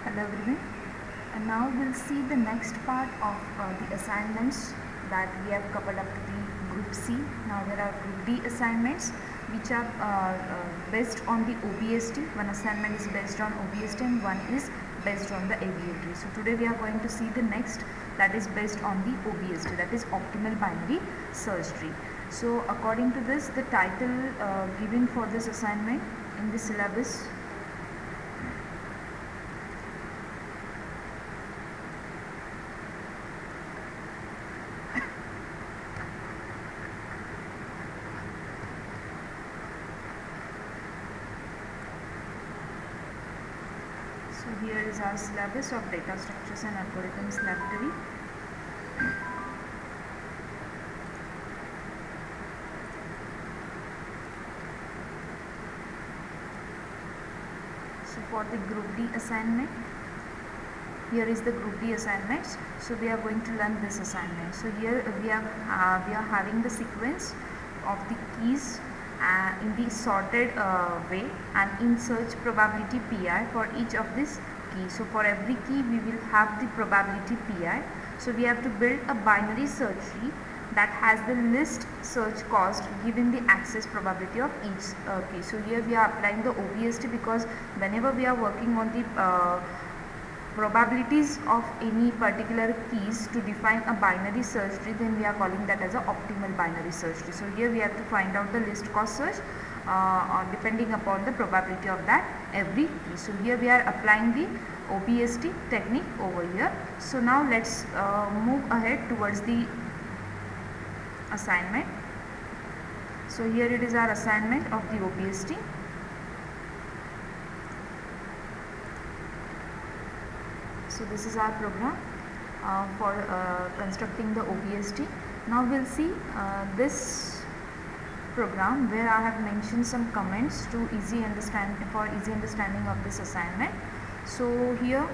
Hello everyone, and now we'll see the next part of the assignments that we have covered up to the group C. Now there are group D assignments which are based on the OBST. One assignment is based on OBST and one is based on the ABA tree. So today we are going to see the next that is based on the OBST, that is optimal binary search tree. So according to this, the title given for this assignment in the syllabus here is our syllabus of data structures and algorithms library. So for the group D assignment, here is the group D assignments. So we are going to learn this assignment. So here we are having the sequence of the keys in the sorted way and in search probability pi for each of these keys. So for every key we will have the probability pi. So we have to build a binary search tree that has the least search cost given the access probability of each key. So here we are applying the OBST because whenever we are working on the probabilities of any particular keys to define a binary search tree, then we are calling that as a optimal binary search tree. So here we have to find out the least cost search depending upon the probability of that every key. So here we are applying the OBST technique over here. So now let's move ahead towards the assignment. So here it is our assignment of the OBST. So this is our program for constructing the OBST. Now we'll see this program where I have mentioned some comments to for easy understanding of this assignment. So here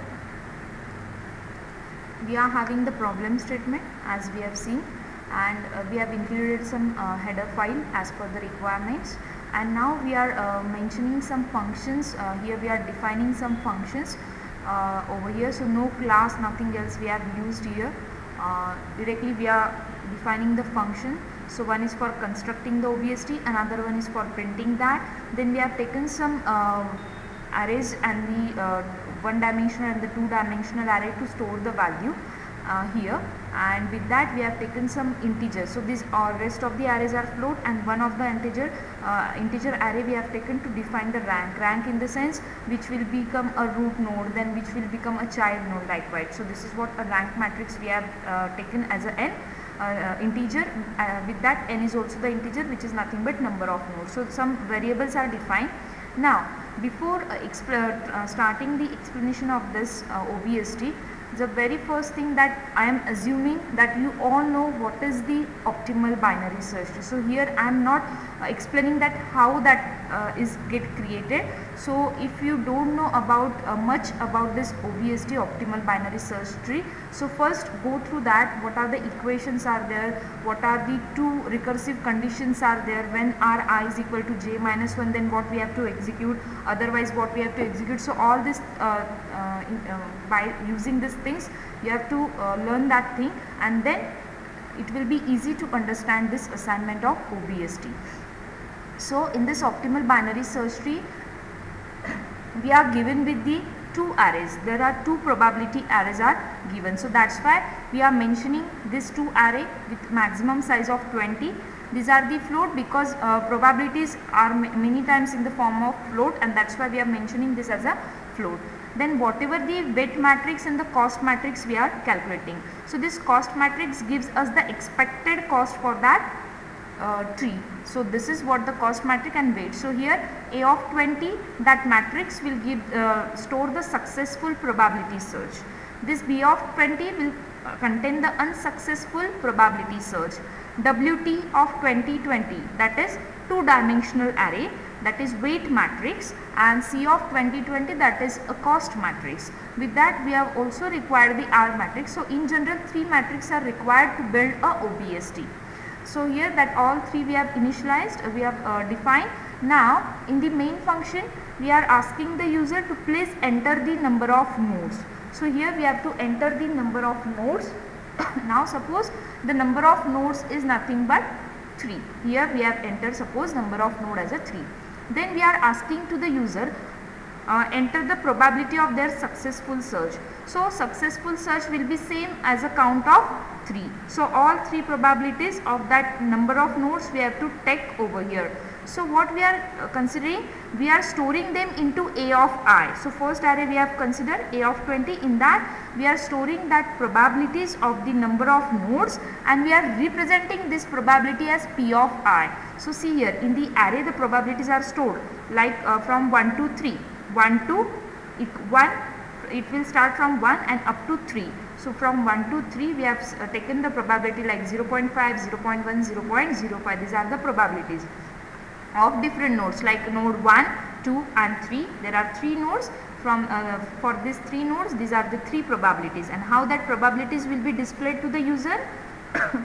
we are having the problem statement as we have seen, and we have included some header file as per the requirements, and now we are mentioning some functions. Here we are defining some functions over here. So no class, nothing else we have used here. Directly we are defining the function. So one is for constructing the OBST, another one is for printing that. Then we have taken some arrays and the one dimensional and the two dimensional array to store the value here, and with that we have taken some integers. So these rest of the arrays are float, and one of the integer array we have taken to define the rank in the sense which will become a root node, then which will become a child node likewise. So this is what a rank matrix we have taken as a n integer. With that n is also the integer which is nothing but number of nodes. So some variables are defined. Now before starting the explanation of this OBST, the very first thing that I am assuming that you all know what is the optimal binary search tree. So here I am not explaining that how that is get created. So if you don't know about much about this OBST optimal binary search tree, so first go through that. What are the equations are there, what are the two recursive conditions are there, when r is equal to j minus 1, then what we have to execute, otherwise what we have to execute. So all this by using these things you have to learn that thing, and then it will be easy to understand this assignment of OBST. So in this optimal binary search tree we are given with the two arrays. There are two probability arrays are given. So that's why we are mentioning this two array with maximum size of 20. These are the float because probabilities are many times in the form of float, and that's why we are mentioning this as a float. Then whatever the weight matrix and the cost matrix we are calculating. So this cost matrix gives us the expected cost for that tree. So this is what the cost matrix and weight. So here A of 20, that matrix will give store the successful probability search. This B of 20 will contain the unsuccessful probability search. WT of 2020, that is two dimensional array, that is weight matrix, and C of 2020, that is a cost matrix. With that we have also required the R matrix. So in general 3 matrices are required to build a OBST. So here that all three we have initialized, we have defined, Now in the main function we are asking the user to please enter the number of nodes. So here we have to enter the number of nodes. Now suppose the number of nodes is nothing but 3. Here we have entered suppose number of node as a 3. Then we are asking to the user enter the probability of their successful search. So successful search will be same as a count of 3. So all 3 probabilities of that number of nodes we have to take over here. So what we are considering, we are storing them into A of I. So first array we have considered A of 20. In that we are storing that probabilities of the number of nodes and we are representing this probability as P of I. So see here in the array the probabilities are stored like from 1 to 3. 1 to 1, it will start from 1 and up to 3. So from 1 to 3 we have taken the probability like 0.5, 0.1, 0.05. These are the probabilities of different nodes like node 1, 2 and 3. There are 3 nodes. From for these 3 nodes, these are the 3 probabilities, and how that probabilities will be displayed to the user.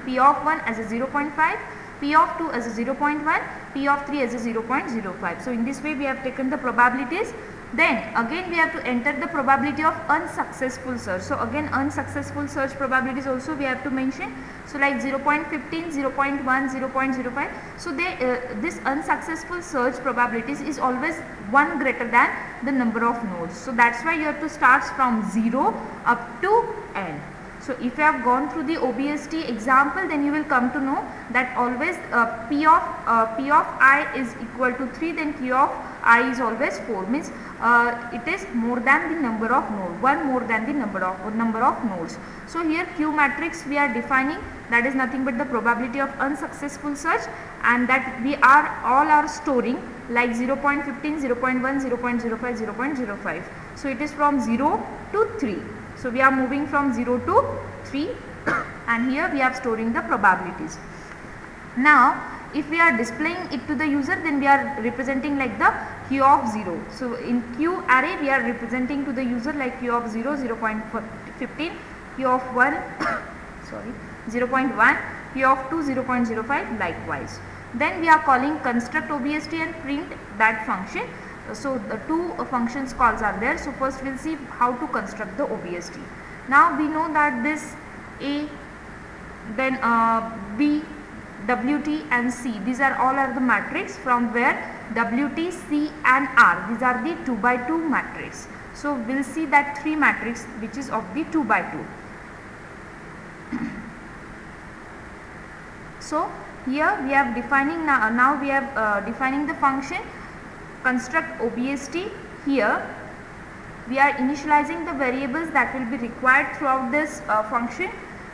P of 1 as a 0.5, P of 2 as a 0.1, P of 3 as a 0.05. So in this way we have taken the probabilities. Then again we have to enter the probability of unsuccessful search. So again unsuccessful search probabilities also we have to mention. So like 0.15, 0.1, 0.05. So this unsuccessful search probabilities is always 1 greater than the number of nodes. So that's why you have to start from 0 up to n. So if you have gone through the OBST example, then you will come to know that always P of I is equal to 3, then Q of I is always 4, means it is more than the number of nodes, 1 more than the number of nodes. So here Q matrix we are defining, that is nothing but the probability of unsuccessful search, and that we are storing like 0.15, 0.1, 0.05, 0.05. So it is from 0 to 3. So we are moving from 0 to 3 and here we are storing the probabilities. Now if we are displaying it to the user, then we are representing like the Q of 0. So in Q array we are representing to the user like Q of 0, 0.15, Q of 1 sorry 0.1, Q of 2, 0.05 likewise. Then we are calling construct OBST and print that function. So the 2 functions calls are there. So first we will see how to construct the OBST. Now we know that this A, then B, WT and C, these are all are the matrix from where WT, C and R, these are the 2 by 2 matrix. So we will see that 3 matrix which is of the 2 by 2. So here we have defining now we have defining the function construct OBST. Here we are initializing the variables that will be required throughout this function.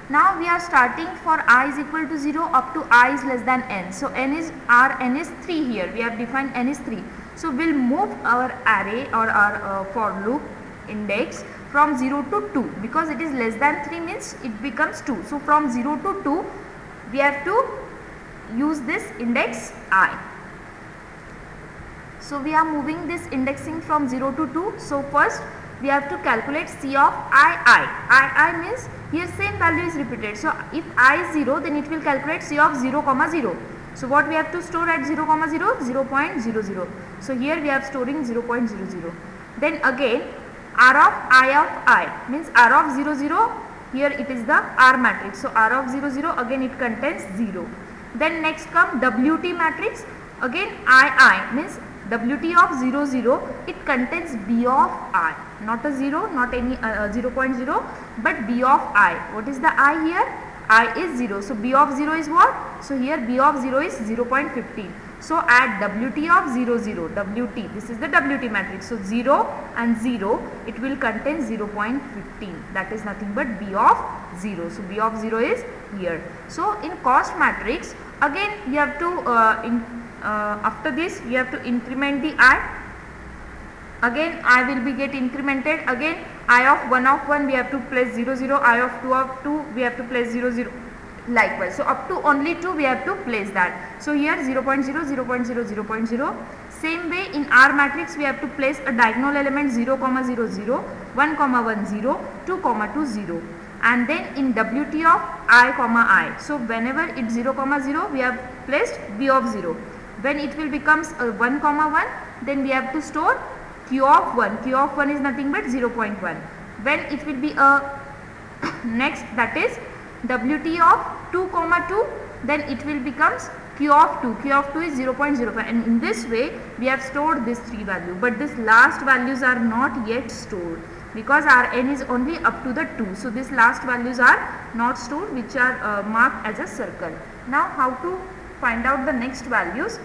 Now we are starting for I is equal to 0 up to I is less than n. So n is 3 here. We have defined n is 3. So we will move our array or our for loop index from 0 to 2, because it is less than 3 means it becomes 2. So from 0 to 2 we have to use this index I. So we are moving this indexing from 0 to 2. So first we have to calculate C of I means here same value is repeated. So if I is 0, then it will calculate C of 0, 0. So what we have to store at 0, 0? 0.00. So here we are storing 0.00. Then again R of I means R of 0, 0. Here it is the R matrix. So R of 0, 0 again it contains 0. Then next come WT matrix. Again I means WT of 0, 0, it contains B of I, not a 0, not any 0.0, but B of I. What is the I here? I is 0. So B of 0 is what? So here B of 0 is 0.15. So add WT of 0, 0, WT, this is the WT matrix. So 0 and 0, it will contain 0.15. That is nothing but B of 0. So B of 0 is here. So in cost matrix, again you have to after this you have to increment the I. Again I will be get incremented. Again I of 1 we have to place 0, 0. I of 2 we have to place 0, 0. Likewise. So up to only 2 we have to place that. So here 0.0, 0.0, 0.0. Same way in R matrix we have to place a diagonal element 0, 0, 0, 1, 1, 0, 2, 2, 0. And then in WT of I. So whenever it's 0, 0, we have placed B of 0. When it will becomes 1 comma 1, then we have to store q of 1. Q of 1 is nothing but 0.1. When it will be a next, that is wt of 2 comma 2, then it will becomes q of 2. Q of 2 is 0.05, and in this way we have stored this 3 value, but this last values are not yet stored because our n is only up to the 2. So these last values are not stored, which are marked as a circle. Now how to find out the next values?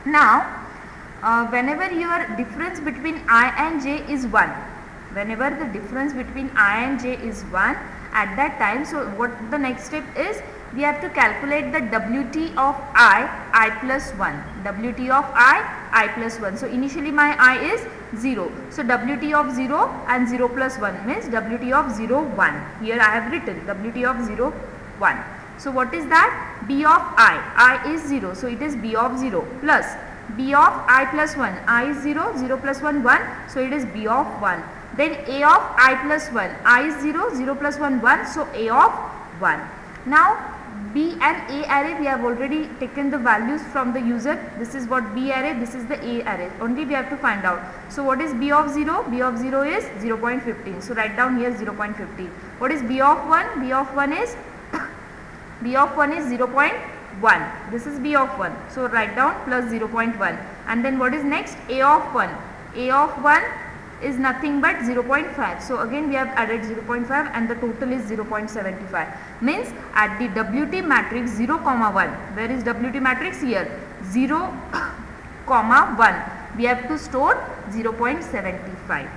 Now whenever your difference between I and j is 1, whenever the difference between I and j is 1, at that time, so what the next step is, we have to calculate the wt of I plus 1, wt of I plus 1. So initially my I is 0, so wt of 0 and 0 plus 1 means wt of 0, 1. Here I have written wt of 0, 1. So what is that? B of I is 0, so it is B of 0 plus B of I plus 1, I is 0, 0 plus 1, 1, so it is B of 1. Then A of I plus 1, I is 0, 0 plus 1, 1, so A of 1. Now B and A array, we have already taken the values from the user. This is what B array, this is the A array. Only we have to find out. So what is B of 0? B of 0 is 0.15. So write down here 0.15. What is B of 1? B of 1 is B of 1 is 0.1. This is B of 1. So write down plus 0.1. And then what is next? A of 1. A of 1 is nothing but 0.5. So again we have added 0.5 and the total is 0.75. Means at the WT matrix 0, 1. Where is WT matrix? Here 0, 1. We have to store 0.75.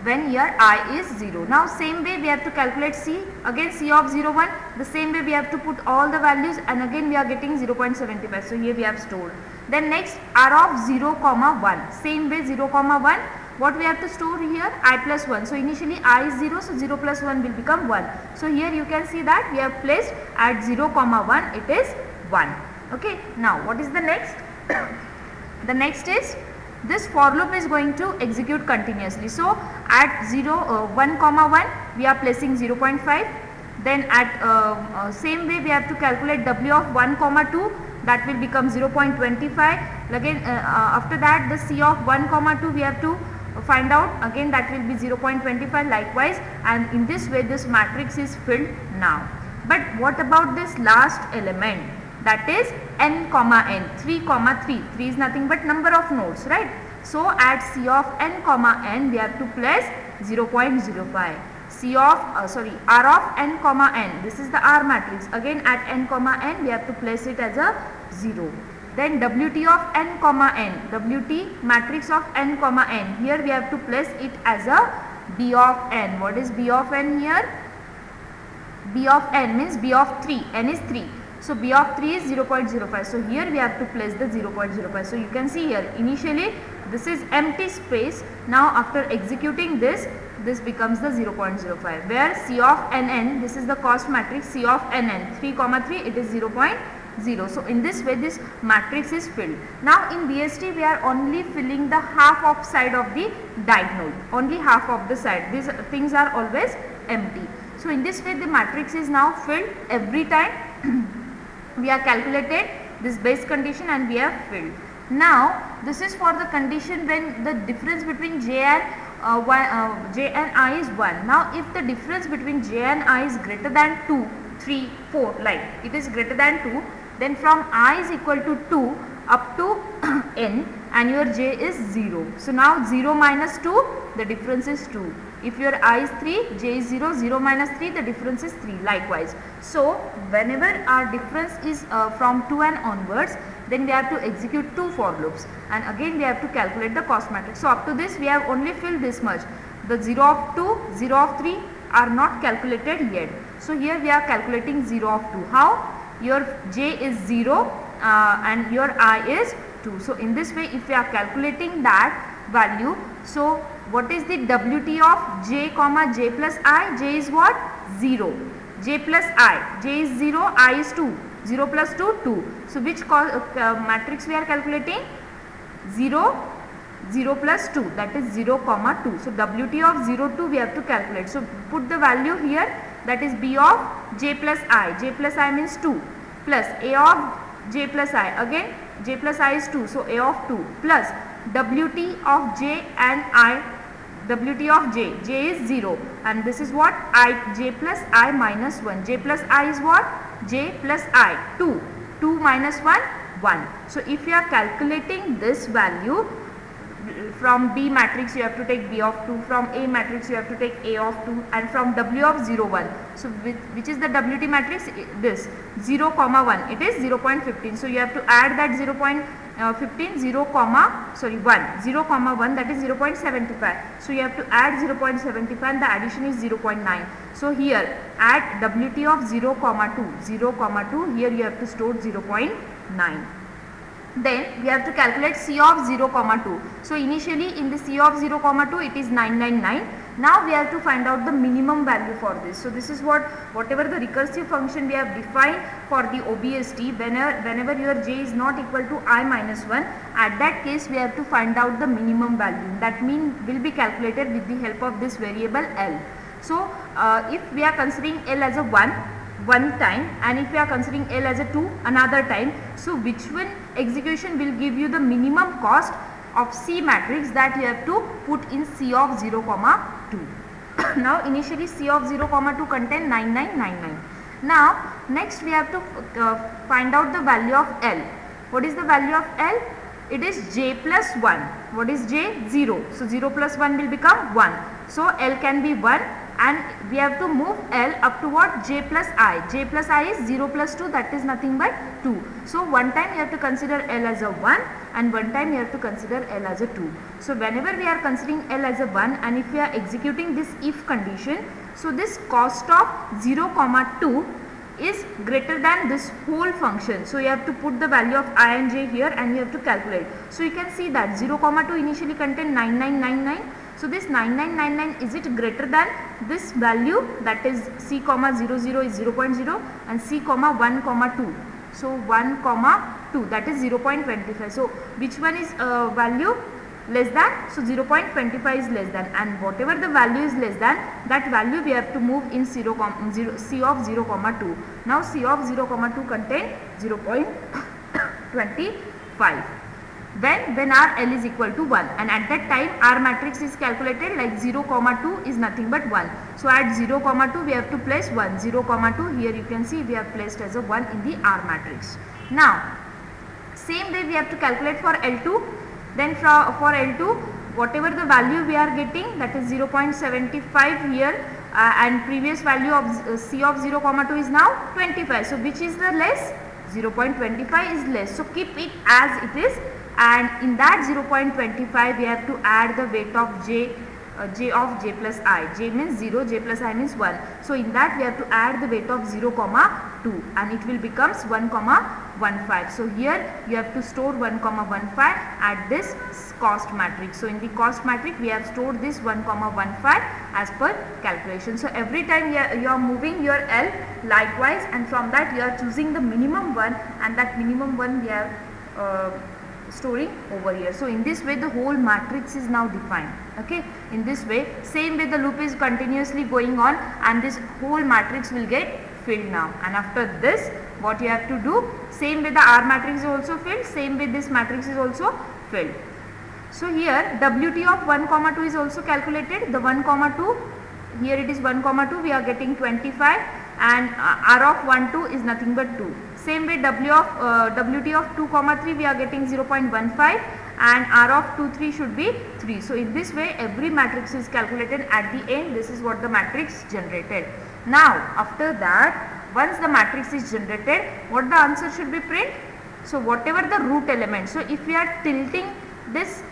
When here I is 0. Now same way we have to calculate C. Again C of 0, 1. The same way we have to put all the values, and again we are getting 0.75. So here we have stored. Then next R of 0, 1. Same way 0, 1. What we have to store here? I plus 1. So initially I is 0, so 0 plus 1 will become 1. So here you can see that we have placed at 0, 1, it is 1. Okay. Now what is the next? The next is, this for loop is going to execute continuously. So at 1, 1 we are placing 0.5. Then at same way we have to calculate W of 1, 2. That will become 0.25. Again after that the C of 1, 2 we have to find out. Again that will be 0.25 likewise, and in this way this matrix is filled now. But what about this last element? That is n, 3, 3. 3 is nothing but number of nodes, right? So at C of n, we have to place 0.05. R of n, this is the R matrix. Again at n, we have to place it as a 0. Then Wt of n, Wt matrix of n, here we have to place it as a B of n. What is B of n here? B of n means B of 3, n is 3. So B of 3 is 0.05. So here we have to place the 0.05. So you can see here initially this is empty space. Now after executing this becomes the 0.05, where C of nn, this is the cost matrix, C of nn 3, 3, it is 0.0. So in this way this matrix is filled. Now in BST we are only filling the half of side of the diagonal, only half of the side. These things are always empty. So in this way the matrix is now filled every time we have calculated this base condition and we have filled. Now this is for the condition when the difference between j and I is 1. Now if the difference between j and I is greater than 2, 3, 4, like it is greater than 2, then from I is equal to 2 up to n, and your j is 0. So now 0 minus 2, the difference is 2. If your I is 3, j is 0, 0 minus 3, the difference is 3 likewise. So whenever our difference is from 2 and onwards, then we have to execute 2 for loops, and again we have to calculate the cost matrix. So up to this we have only filled this much. The 0 of 2, 0 of 3 are not calculated yet. So here we are calculating 0 of 2. How? Your j is 0 and your I is 2. So in this way if we are calculating that value, so what is the Wt of j, j plus I? J is what? 0. J plus I. J is 0, I is 2. 0 plus 2, 2. So which matrix we are calculating? 0, 0 plus 2, that is 0, 2. So Wt of 0, 2 we have to calculate. So put the value here, that is B of j plus I. J plus I means 2. plus a of j plus I, again j plus I is 2, so a of 2 plus wt of j and I, wt of j is 0, and this is what j plus I minus 1, j plus I is what, j plus I, 2 minus 1, 1. So if you are calculating this value, from B matrix you have to take B of 2, from A matrix you have to take A of 2, and from W of 0, 1. So which is the WT matrix? This 0, 1, it is 0.15. So you have to add that 0.15, 0, 1, 0, 1, that is 0.75. So you have to add 0.75 and the addition is 0.9. So here at WT of 0, 2, here you have to store 0.9. Then we have to calculate C of 0, 2. So initially in the C of 0, 2 it is 999. Now we have to find out the minimum value for this. So this is whatever the recursive function we have defined for the OBST, whenever your j is not equal to I minus 1, at that case we have to find out the minimum value. That mean will be calculated with the help of this variable L. So if we are considering L as a 1 time, and if we are considering L as a 2 another time, so which one execution will give you the minimum cost of C matrix, that you have to put in C of 0, 2. Now initially C of 0, 2 contain 9999. Now next we have to find out the value of L. What is the value of L? It is j plus 1. What is j? 0. So 0 plus 1 will become 1. So L can be 1. And we have to move L up to what? J plus I. J plus I is 0 plus 2, that is nothing but 2. So one time you have to consider L as a 1 and one time you have to consider L as a 2. So whenever we are considering L as a 1 and if we are executing this if condition, so this cost of 0, 2 is greater than this whole function. So you have to put the value of I and j here and you have to calculate. So you can see that 0, 2 initially contain 9999. So this 9999, is it greater than this value, that is C, 00 is 0.0 and C, 1, 2. So 1, 2, that is 0.25. So which one is value less than? So 0.25 is less than, and whatever the value is less than, that value we have to move in C of 0, 2. Now C of 0, 2 contain 0.25. When our L is equal to 1, and at that time our matrix is calculated like 0, 2 is nothing but 1. So at 0, 2 we have to place 1, 0, 2, here you can see we have placed as a 1 in the R matrix. Now same way we have to calculate for L2. Then for L2, whatever the value we are getting, that is 0.75 here, and previous value of C of 0, 2 is now 25. So which is the less? 0.25 is less. So keep it as it is. And in that 0.25 we have to add the weight of j of j plus I. J means 0, j plus I means 1. So in that we have to add the weight of 0, 2 and it will becomes 1, 15. So here you have to store 1, 15 at this cost matrix. So in the cost matrix we have stored this 1, 15 as per calculation. So every time you are moving your L likewise, and from that you are choosing the minimum one, and that minimum one we are storing over here. So in this way the whole matrix is now defined. Okay, in this way, same way the loop is continuously going on and this whole matrix will get filled now. And after this what you have to do, same way the R matrix is also filled, same way this matrix is also filled. So here WT of 1, 2 is also calculated. The 1, 2, here it is 1, 2, we are getting 25, and R of 1, 2 is nothing but 2. Same way WT of 2, 3 we are getting 0.15 and R of 2, 3 should be 3. So in this way every matrix is calculated. At the end this is what the matrix generated. Now after that, once the matrix is generated, what the answer should be print? So whatever the root element, so if we are tilting this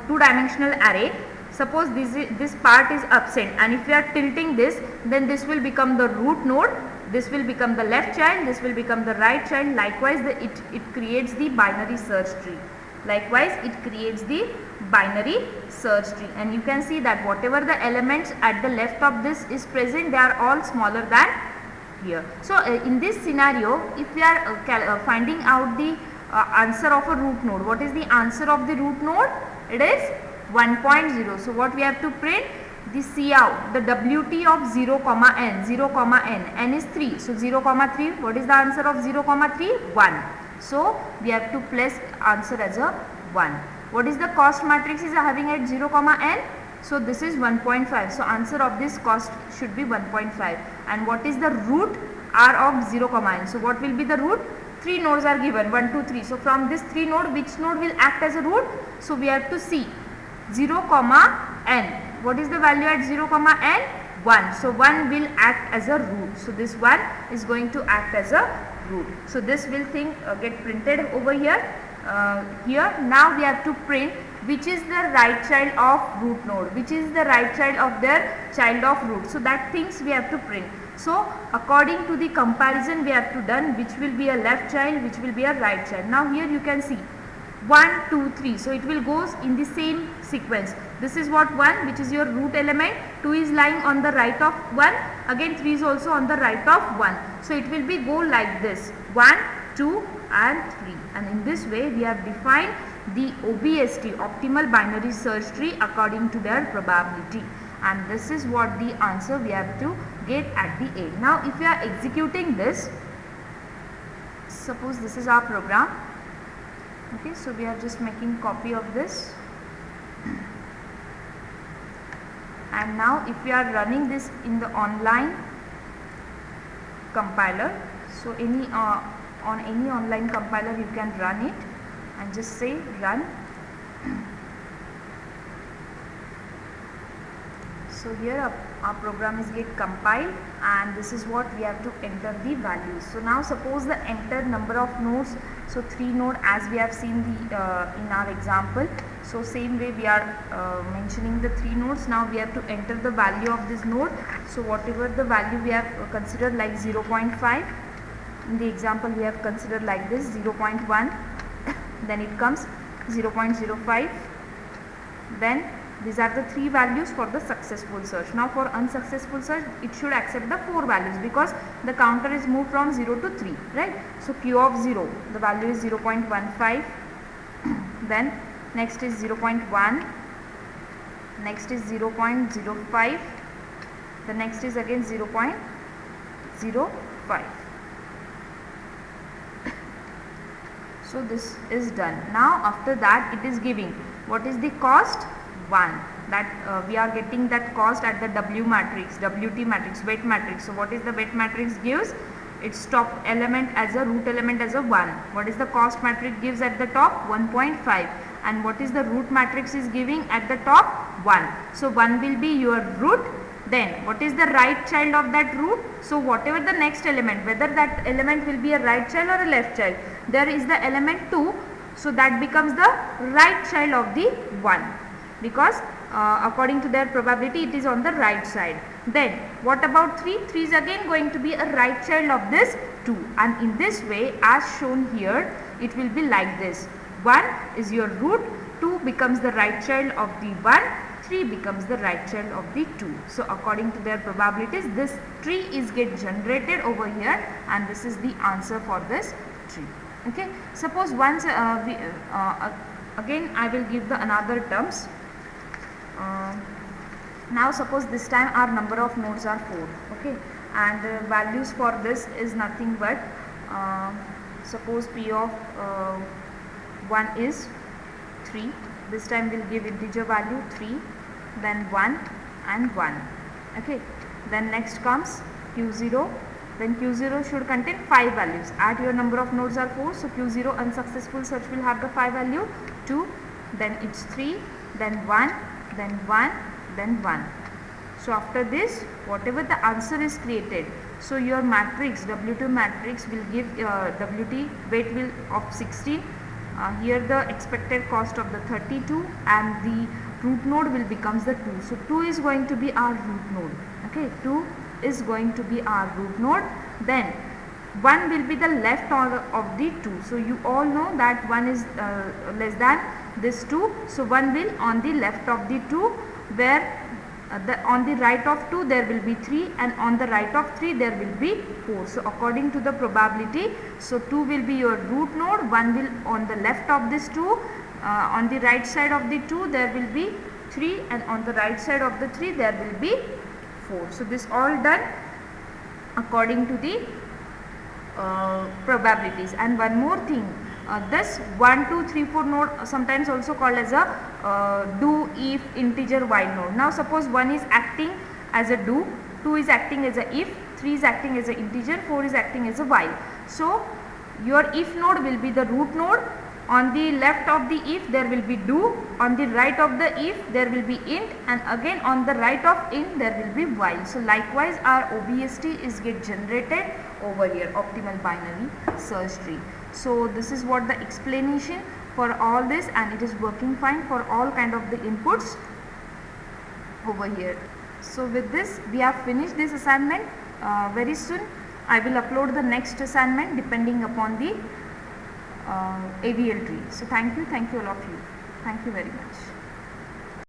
two-dimensional array, suppose this part is absent, and if we are tilting this, then this will become the root node, this will become the left child, this will become the right child. Likewise it creates the binary search tree. Likewise it creates the binary search tree, and you can see that whatever the elements at the left of this is present, they are all smaller than here. So in this scenario, if we are finding out the answer of a root node, what is the answer of the root node? It is 1.0. So what we have to print? the C out, the WT of 0 comma n, 0 comma n is 3. So 0 comma 3, what is the answer of 0 comma 3? 1. So we have to place answer as a 1. What is the cost matrix is having at 0 comma n? So this is 1.5. So answer of this cost should be 1.5. And what is the root r of 0 comma n? So what will be the root? 3 nodes are given, 1, 2, 3. So from this 3 node, which node will act as a root? So we have to see 0 comma n. What is the value at 0 comma n? 1. So 1 will act as a root. So this 1 is going to act as a root. So this will get printed over here. Now we have to print which is the right child of root node, which is the right child of their child of root. So that things we have to print. So according to the comparison we have to done which will be a left child, which will be a right child. Now here you can see 1, 2, 3. So it will goes in the same sequence. This is what 1, which is your root element. 2 is lying on the right of 1. Again 3 is also on the right of 1. So it will be go like this, 1, 2 and 3. And in this way we have defined the OBST, optimal binary search tree, according to their probability. And this is what the answer we have to get at the end. Now if we are executing this, suppose this is our program. Okay, so we are just making copy of this. And now if we are running this in the online compiler, so any on any online compiler you can run it and just say run. So here our program is get compiled, and this is what we have to enter the values. So now suppose the enter number of nodes, so 3 node as we have seen the in our example. So same way we are mentioning the 3 nodes. Now we have to enter the value of this node. So whatever the value we have considered like 0.5, in the example we have considered like this 0.1, then it comes 0.05, then these are the 3 values for the successful search. Now for unsuccessful search it should accept the 4 values because the counter is moved from 0 to 3, right? So Q of 0, the value is 0.15, then next is 0.1, next is 0.05, the next is again 0.05. So this is done. Now after that it is giving what is the cost? 1. That we are getting that cost at the W matrix, WT matrix, weight matrix. So what is the weight matrix gives? Its top element as a root element as a 1. What is the cost matrix gives at the top? 1.5. And what is the root matrix is giving at the top? 1. So 1 will be your root. Then what is the right child of that root? So whatever the next element, whether that element will be a right child or a left child, there is the element 2. So that becomes the right child of the 1, because according to their probability it is on the right side. Then what about 3? 3 is again going to be a right child of this 2, and in this way as shown here it will be like this. 1 is your root, 2 becomes the right child of the 1, 3 becomes the right child of the 2. So according to their probabilities this tree is get generated over here, and this is the answer for this tree. Okay, suppose once again I will give the another terms. Now suppose this time our number of nodes are 4, okay, and values for this is nothing but suppose P of 1 is 3. This time we'll give integer value 3, then 1 and 1. Okay, then next comes Q0. Then Q0 should contain 5 values. Add your number of nodes are 4, so Q0 unsuccessful search will have the 5 value 2, then it's 3, then 1, then 1, then 1. So after this whatever the answer is created, so your matrix W2 matrix will give WT weight will of 16. Here the expected cost of the 32, and the root node will becomes the 2. So 2 is going to be our root node. Okay, 2 is going to be our root node. Then 1 will be the left of the 2. So you all know that 1 is less than this 2. So 1 will on the left of the 2, where on the right of 2 there will be 3, and on the right of 3 there will be 4. So according to the probability, so 2 will be your root node, 1 will on the left of this 2, on the right side of the 2 there will be 3 and on the right side of the 3 there will be 4. So this all done according to the probabilities. And one more thing, this 1, 2, 3, 4 node sometimes also called as a do, if, integer, while node. Now suppose 1 is acting as a do, 2 is acting as a if, 3 is acting as a integer, 4 is acting as a while. So your if node will be the root node. On the left of the if there will be do, on the right of the if there will be int, and again on the right of int there will be while. So likewise our OBST is get generated over here, optimal binary search tree. So this is what the explanation for all this, and it is working fine for all kind of the inputs over here. So with this we have finished this assignment. Very soon I will upload the next assignment depending upon the AVL tree. So thank you all of you. Thank you very much.